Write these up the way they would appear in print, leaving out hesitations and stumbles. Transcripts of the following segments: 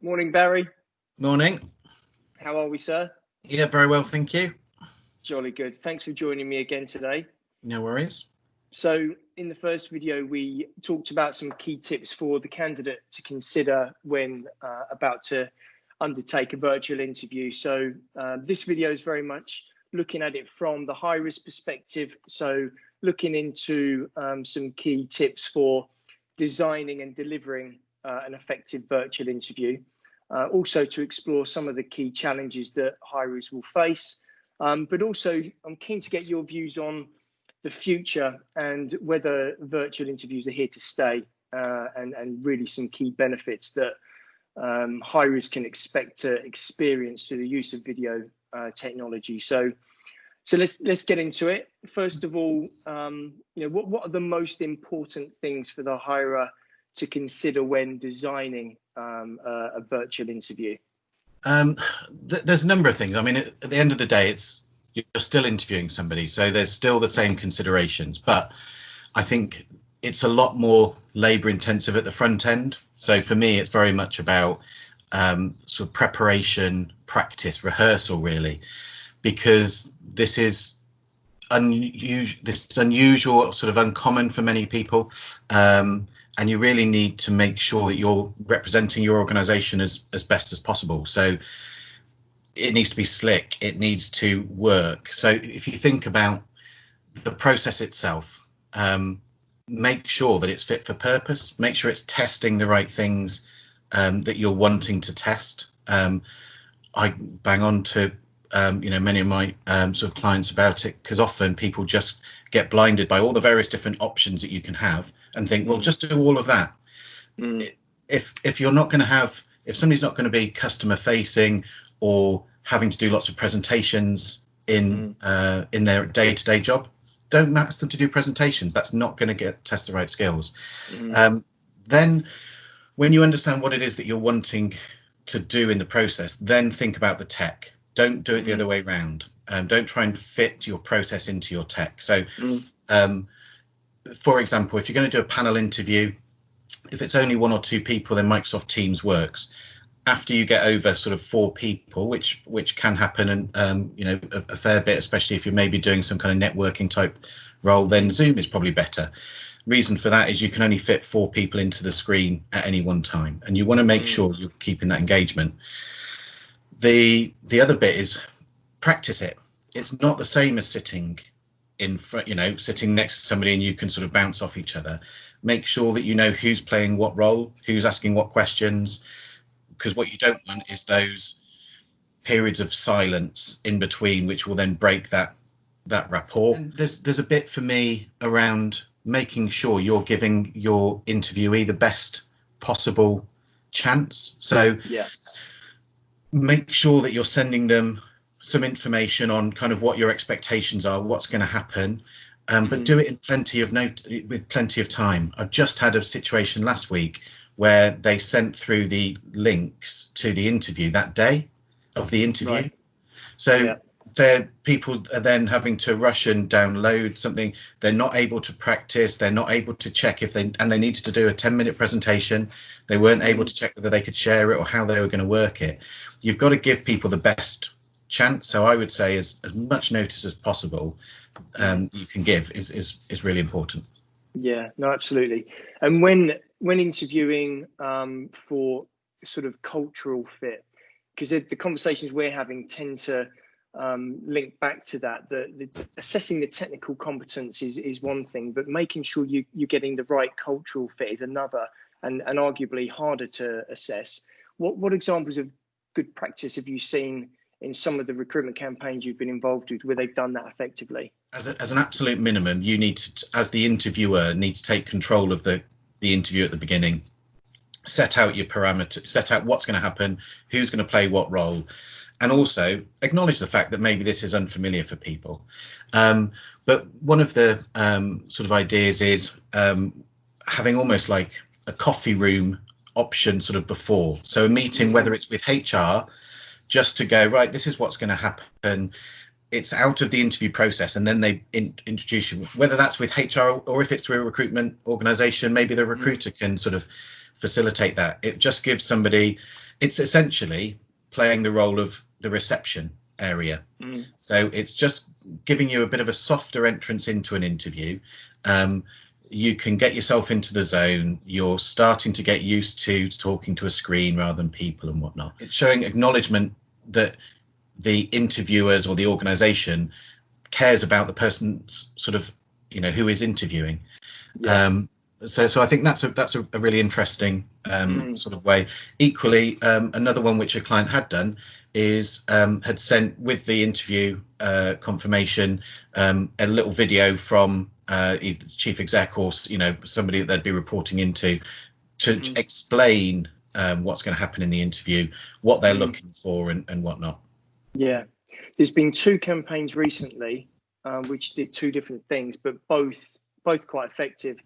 Morning, Barry. Morning. How are we, sir? Yeah, very well, thank you. Jolly good. Thanks for joining me again today. No worries. So in the first video, we talked about some key tips for the candidate to consider when about to undertake a virtual interview. So this video is very much looking at it from the high risk perspective. So looking into some key tips for designing and delivering an effective virtual interview. Also to explore some of the key challenges that hirees will face. But also I'm keen to get your views on the future and whether virtual interviews are here to stay and really some key benefits that hirees can expect to experience through the use of video technology. So let's get into it. First of all, what are the most important things for the hirer to consider when designing a virtual interview? There's a number of things. I mean, at the end of the day, you're still interviewing somebody, so there's still the same considerations. But I think it's a lot more labour intensive at the front end. So for me, it's very much about sort of preparation, practice, rehearsal, really, because this is unusual, sort of uncommon for many people. And you really need to make sure that you're representing your organisation as best as possible. So it needs to be slick, it needs to work. So if you think about the process itself, make sure that it's fit for purpose, make sure it's testing the right things that you're wanting to test. I bang on to many of my sort of clients about it, because often people just get blinded by all the various different options that you can have and think, well, just do all of that. If you're not going to have, if somebody's not going to be customer facing or having to do lots of presentations in their day-to-day job, don't ask them to do presentations. That's not going to test the right skills. Then when you understand what it is that you're wanting to do in the process, then think about the tech. Don't do it the other way around. Don't try and fit your process into your tech. So for example, if you're going to do a panel interview, if it's only one or two people, then Microsoft Teams works. After you get over sort of 4 people, which can happen, and a fair bit, especially if you're maybe doing some kind of networking type role, then Zoom is probably better. Reason for that is you can only fit 4 people into the screen at any one time, and you want to make sure you're keeping that engagement. The other bit is practice it. It's not the same as sitting in front, sitting next to somebody and you can sort of bounce off each other. Make sure that you know who's playing what role, who's asking what questions, because what you don't want is those periods of silence in between, which will then break that rapport. And there's a bit for me around making sure you're giving your interviewee the best possible chance. So make sure that you're sending them some information on kind of what your expectations are, what's going to happen, but do it in with plenty of time. I've just had a situation last week where they sent through the links to the interview that day of the interview. Right. So people are then having to rush and download something. They're not able to practice. They're not able to check and they needed to do a 10-minute presentation. They weren't able to check whether they could share it or how they were going to work it. You've got to give people the best chance. So I would say as much notice as possible you can give is really important. Yeah, no, absolutely. And when interviewing for sort of cultural fit, because the conversations we're having tend to link back to that. The assessing the technical competence is one thing, but making sure you're getting the right cultural fit is another, and arguably harder to assess. What examples of good practice have you seen in some of the recruitment campaigns you've been involved with where they've done that effectively? As an absolute minimum, you need to, as the interviewer, need to take control of the interview at the beginning. Set out your parameters, set out what's going to happen, who's going to play what role, and also acknowledge the fact that maybe this is unfamiliar for people. But one of the sort of ideas is having almost like a coffee room option sort of before. So a meeting, whether it's with HR, just to go, right, this is what's going to happen. It's out of the interview process, and then they introduce you, whether that's with HR or if it's through a recruitment organisation. Maybe the recruiter can sort of facilitate that. It just gives somebody, it's essentially playing the role of the reception area. So it's just giving you a bit of a softer entrance into an interview. You can get yourself into the zone. You're starting to get used to talking to a screen rather than people and whatnot. It's showing acknowledgement that the interviewers or the organization cares about the person's sort of, who is interviewing. So I think that's a really interesting sort of way. Equally, another one which a client had done is had sent with the interview confirmation a little video from either the chief exec or somebody that they'd be reporting into to explain what's going to happen in the interview, what they're looking for and whatnot. Yeah, there's been 2 campaigns recently which did 2 different things, but both quite effective.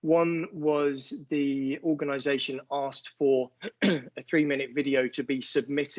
One was the organisation asked for a 3-minute video to be submitted